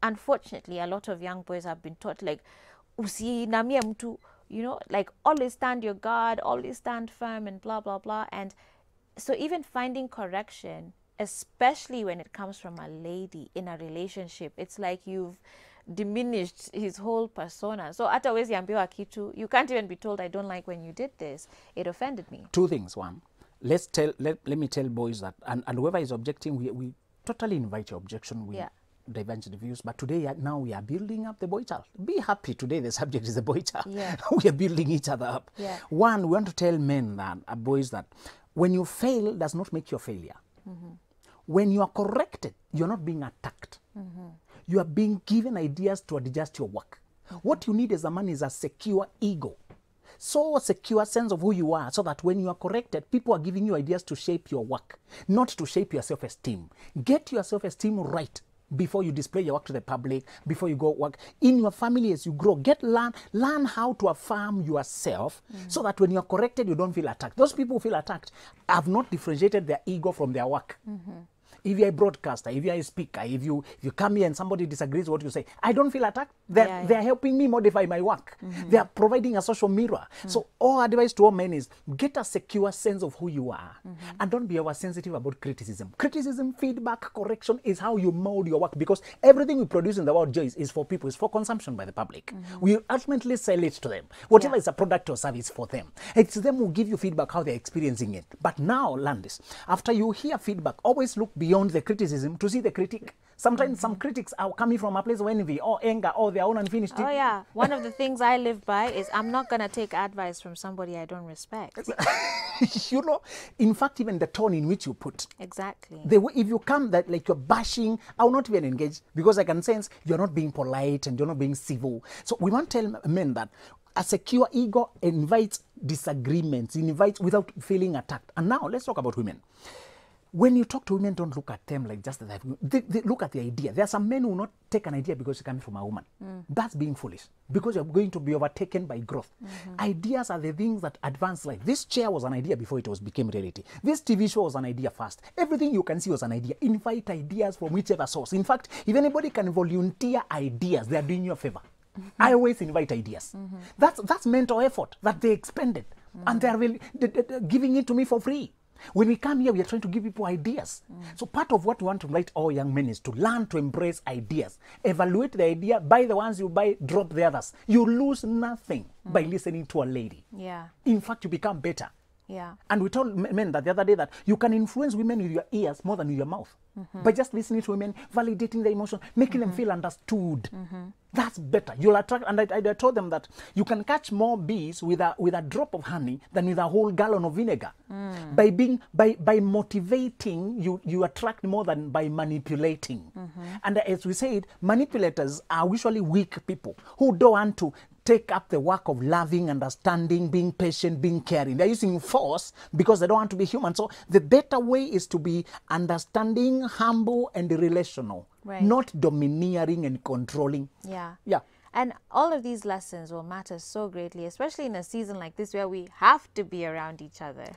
unfortunately, a lot of young boys have been taught, like, usinamie mtu, you know, like, always stand your guard, always stand firm, and blah, blah, blah. And so even finding correction, especially when it comes from a lady in a relationship, it's like you've diminished his whole persona. So hata wezi ambiwa kitu, you can't even be told, I don't like when you did this. It offended me. Two things. One, let me tell boys that, and whoever is objecting, we totally invite your objection. We diverge the views. But today, now we are building up the boy child. Be happy today the subject is the boy child. Yeah. We are building each other up. Yeah. One, we want to tell men that, boys, that when you fail does not make you a failure. When you are corrected, you're not being attacked. You are being given ideas to adjust your work. What you need as a man is a secure ego. So secure sense of who you are, so that when you are corrected, people are giving you ideas to shape your work, not to shape your self-esteem. Get your self-esteem right before you display your work to the public, before you go work. In your family as you grow, learn how to affirm yourself so that when you are corrected, you don't feel attacked. Those people who feel attacked have not differentiated their ego from their work. If you're a broadcaster, if you're a speaker, if you come here and somebody disagrees with what you say, I don't feel attacked. They're helping me modify my work. They are providing a social mirror. So all advice to all men is get a secure sense of who you are and don't be oversensitive about criticism. Criticism, feedback, correction is how you mold your work, because everything we produce in the world, Joyce, is for people, is for consumption by the public. We ultimately sell it to them. Whatever is a product or service for them. It's them who give you feedback how they're experiencing it. But now, Landis, after you hear feedback, always look beyond the criticism to see the critique. Sometimes some critics are coming from a place of envy or anger or their own unfinished. Oh yeah, one of the things I live by is I'm not going to take advice from somebody I don't respect. You know, in fact, even the tone in which you put. Exactly. The way, if you come that like you're bashing, I will not even engage, because I can sense you're not being polite and you're not being civil. So we want to tell men that a secure ego invites disagreements, invites without feeling attacked. And now let's talk about women. When you talk to women, don't look at them like just that. They look at the idea. There are some men who will not take an idea because it's coming from a woman. That's being foolish, because you're going to be overtaken by growth. Ideas are the things that advance life. This chair was an idea before it became reality. This TV show was an idea first. Everything you can see was an idea. Invite ideas from whichever source. In fact, if anybody can volunteer ideas, they are doing you a favor. I always invite ideas. That's mental effort that they expended, and they are really giving it to me for free. When we come here, we are trying to give people ideas. So part of what we want to invite all young men is to learn to embrace ideas. Evaluate the idea, buy the ones you buy, drop the others. You lose nothing by listening to a lady. Yeah. In fact, you become better. Yeah. And we told men that the other day that you can influence women with your ears more than with your mouth. By just listening to women, validating their emotion, making them feel understood. That's better. You'll attract, and I told them that you can catch more bees with a drop of honey than with a whole gallon of vinegar. By motivating, you attract more than by manipulating. And as we said, manipulators are usually weak people who don't want to take up the work of loving, understanding, being patient, being caring. They're using force because they don't want to be human. So the better way is to be understanding, humble, and relational, not domineering and controlling. Yeah. Yeah. And all of these lessons will matter so greatly, especially in a season like this where we have to be around each other.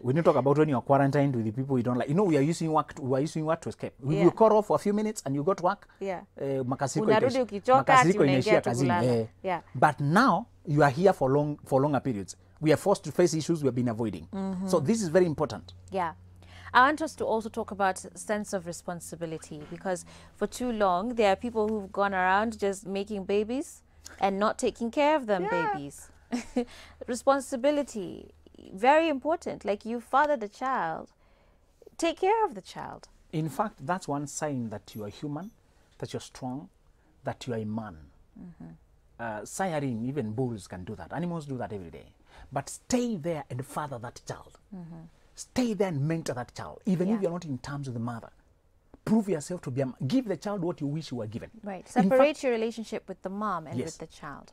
We need to talk about when you're quarantined with the people you don't like. You know, we are using work to escape. We call off for a few minutes and you go to work. Yeah. Makasiriko inaishia kazini. Yeah. But now you are here for longer periods. We are forced to face issues we have been avoiding. So this is very important. Yeah. I want us to also talk about sense of responsibility, because for too long there are people who've gone around just making babies and not taking care of them babies. Responsibility, very important. Like, you father the child, take care of the child. In fact, that's one sign that you are human, that you're strong, that you are a man. Siren, even bulls can do that. Animals do that every day. But stay there and father that child. Stay there and mentor that child, even if you're not in terms with the mother. Prove yourself to be give the child what you wish you were given. Right. Separate your relationship with the mom and with the child.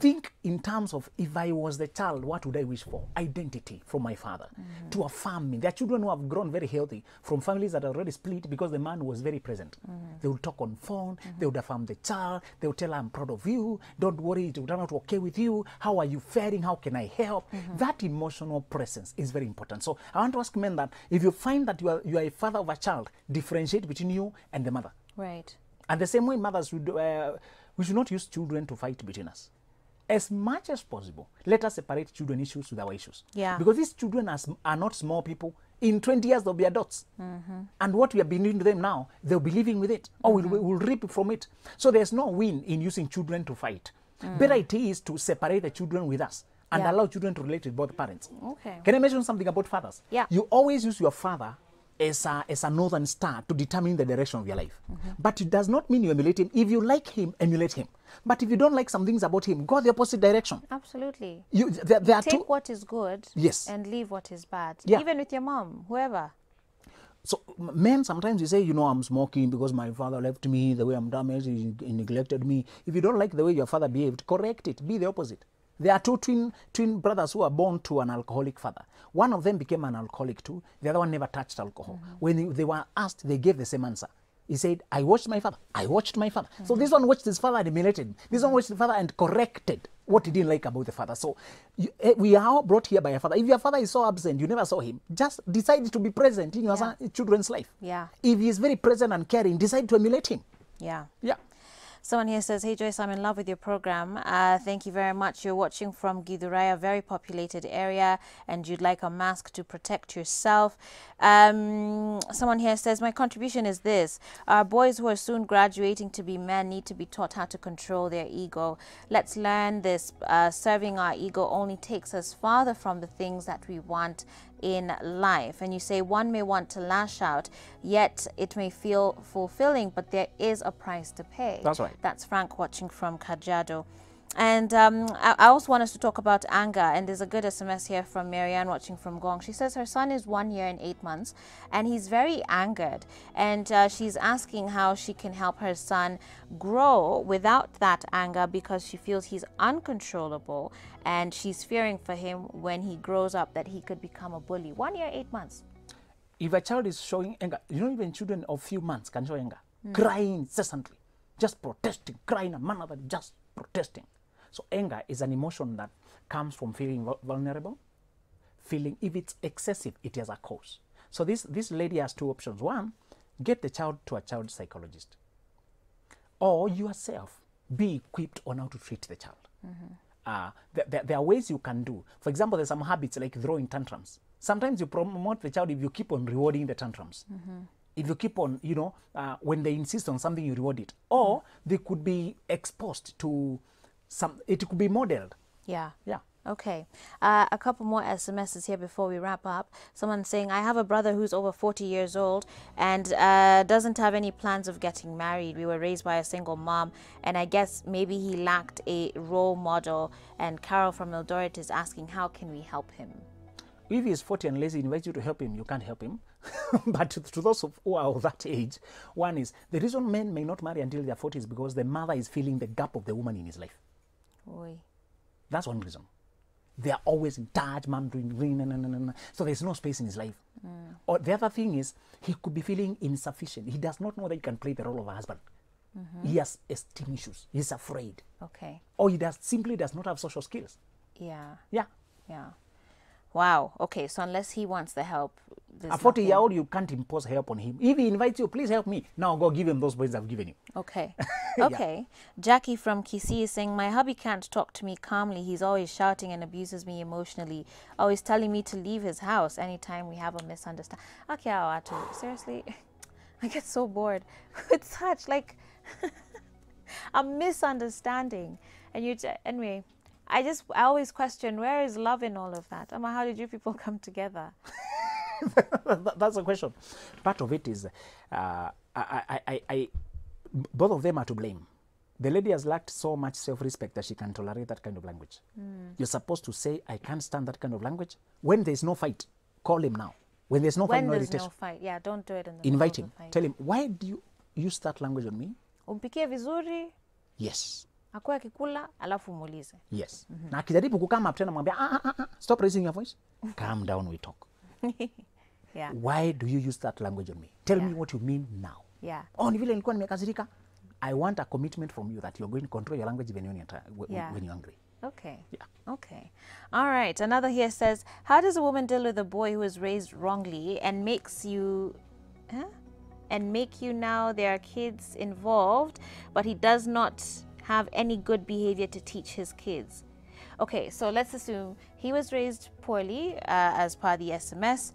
Think in terms of, if I was the child, what would I wish for? Identity from my father, to affirm me. There are children who have grown very healthy from families that are already split because the man was very present. They would talk on phone, they would affirm the child, they would tell her, I'm proud of you, don't worry, it will turn out okay with you, how are you faring, how can I help? That emotional presence is very important. So I want to ask men that if you find that you are a father of a child, differentiate between you and the mother. Right. And the same way mothers should, we should not use children to fight between us. As much as possible, let us separate children issues with our issues. Yeah. Because these children are not small people. In 20 years, they'll be adults. And what we have been doing to them now, they'll be living with it. Or we'll reap from it. So there's no win in using children to fight. Better it is to separate the children with us and allow children to relate with both parents. Okay. Can I mention something about fathers? Yeah. You always use your father as a northern star to determine the direction of your life. But it does not mean you emulate him. If you like him, emulate him. But if you don't like some things about him, go the opposite direction. Absolutely. There are Take what is good and leave what is bad. Yeah. Even with your mom, whoever. So men, sometimes you say, you know, I'm smoking because my father left me, the way I'm damaged, he neglected me. If you don't like the way your father behaved, correct it. Be the opposite. There are two twin brothers who are born to an alcoholic father. One of them became an alcoholic too. The other one never touched alcohol. When they were asked, they gave the same answer. He said, I watched my father. I watched my father. So this one watched his father and emulated him. This one watched the father and corrected what he didn't like about the father. So we are all brought here by a father. If your father is so absent, you never saw him, just decide to be present in your children's life. Yeah. If he is very present and caring, decide to emulate him. Yeah. Yeah. Someone here says, hey Joyce, I'm in love with your program. Thank you very much. You're watching from Githurai, a very populated area, and you'd like a mask to protect yourself. Someone here says, my contribution is this. Our boys who are soon graduating to be men need to be taught how to control their ego. Let's learn this. Serving our ego only takes us farther from the things that we want in life. And you say one may want to lash out, yet it may feel fulfilling, but there is a price to pay. That's right. That's Frank watching from Kajiado. And I also want us to talk about anger. And there's a good SMS here from Marianne watching from Gong. She says her son is 1 year and 8 months and he's very angered. And she's asking how she can help her son grow without that anger because she feels he's uncontrollable and she's fearing for him when he grows up that he could become a bully. 1 year, 8 months. If a child is showing anger, you know, even children of few months can show anger, crying incessantly, just protesting, crying a manner that just protesting. So anger is an emotion that comes from feeling vulnerable, feeling if it's excessive, it has a cause. So this lady has two options. One, get the child to a child psychologist. Or yourself, be equipped on how to treat the child. There are ways you can do. For example, there's some habits like throwing tantrums. Sometimes you promote the child if you keep on rewarding the tantrums. If you keep on, you know, when they insist on something, you reward it. Or they could be exposed to it could be modeled. Yeah. Yeah. Okay. A couple more SMSs here before we wrap up. Someone saying, I have a brother who's over 40 years old and doesn't have any plans of getting married. We were raised by a single mom and I guess maybe he lacked a role model. And Carol from Eldoret is asking, how can we help him? If he is 40 and lazy, invite you to help him, you can't help him. But to those who are of that age, one is, the reason men may not marry until they're 40 is because the mother is filling the gap of the woman in his life. Oy. That's one reason. They are always in touch, mom doing, so there's no space in his life. Or the other thing is, he could be feeling insufficient. He does not know that he can play the role of a husband. He has esteem issues. He's afraid. Okay. Or he simply does not have social skills. Yeah. Yeah. Yeah. Wow. Okay. So unless he wants the help, a 40-year-old, you can't impose help on him. If he invites you, please help me. Now go give him those boys I've given you. Okay. Okay. Jackie from Kisii is saying, my hubby can't talk to me calmly. He's always shouting and abuses me emotionally. Always telling me to leave his house anytime we have a misunderstanding. Okay, Awatu, seriously, I get so bored with such like a misunderstanding. And anyway, I always question, where is love in all of that? How did you people come together? That's a question. Part of it is, both of them are to blame. The lady has lacked so much self-respect that she can tolerate that kind of language. You're supposed to say, I can't stand that kind of language. When there's no fight, call him now. When there's no fight, no irritation. No fight, yeah, don't do it in the invite him. Tell him, why do you use that language on me? Umpikie vizuri. Yes. Akuwe akikula, alafu muulize. Yes. Na akijaribu kukama tena mwambia, stop raising your voice. Calm down, we talk. Yeah. Why do you use that language on me? Tell me what you mean now. Yeah. Oh, ni vile nilikuwa nimekasirika. I want a commitment from you that you're going to control your language when you're angry. Okay. Yeah. Okay. All right. Another here says, how does a woman deal with a boy who is raised wrongly and makes you... and make you now. There are kids involved, but he does not have any good behavior to teach his kids. Okay, so let's assume he was raised poorly as per the SMS.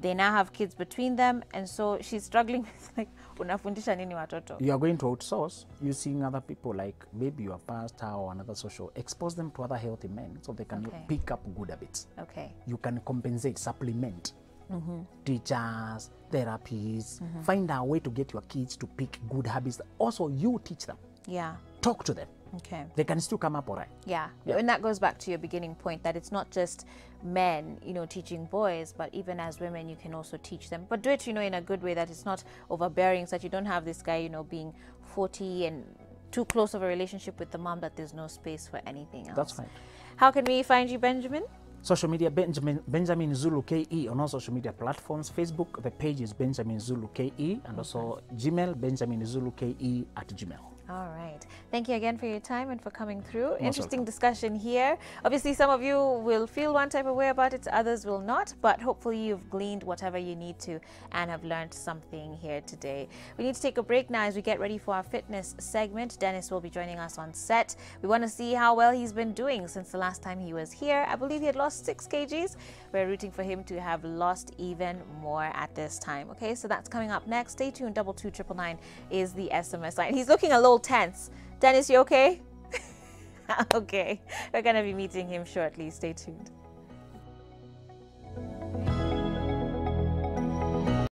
They now have kids between them, and so she's struggling with like, unafundisha nini watoto? You are going to outsource using other people, like maybe your pastor or another social. Expose them to other healthy men so they can pick up good habits. Okay. You can compensate, supplement. Teachers, therapies. Find a way to get your kids to pick good habits. Also, you teach them. Yeah. Talk to them. Okay. They can still come up all right. Yeah. And that goes back to your beginning point that it's not just men, teaching boys, but even as women, you can also teach them. But do it, in a good way, that it's not overbearing, so that you don't have this guy, being 40 and too close of a relationship with the mom that there's no space for anything else. That's right. How can we find you, Benjamin? Social media, Benjamin Zulu KE on all social media platforms. Facebook, the page is Benjamin Zulu KE, and also Gmail, Benjamin Zulu KE @gmail. All right. Thank you again for your time and for coming through. Most Interesting welcome. discussion here. Obviously, some of you will feel one type of way about it, others will not, but hopefully you've gleaned whatever you need to and have learned something here today. We need to take a break now as we get ready for our fitness segment. Dennis will be joining us on set. We want to see how well he's been doing since the last time he was here. I believe he had lost 6 kgs. We're rooting for him to have lost even more at this time. Okay, so that's coming up next. Stay tuned. 22999 is the SMS line. He's looking a little tense. Dennis, you okay? Okay, we're going to be meeting him shortly. Stay tuned.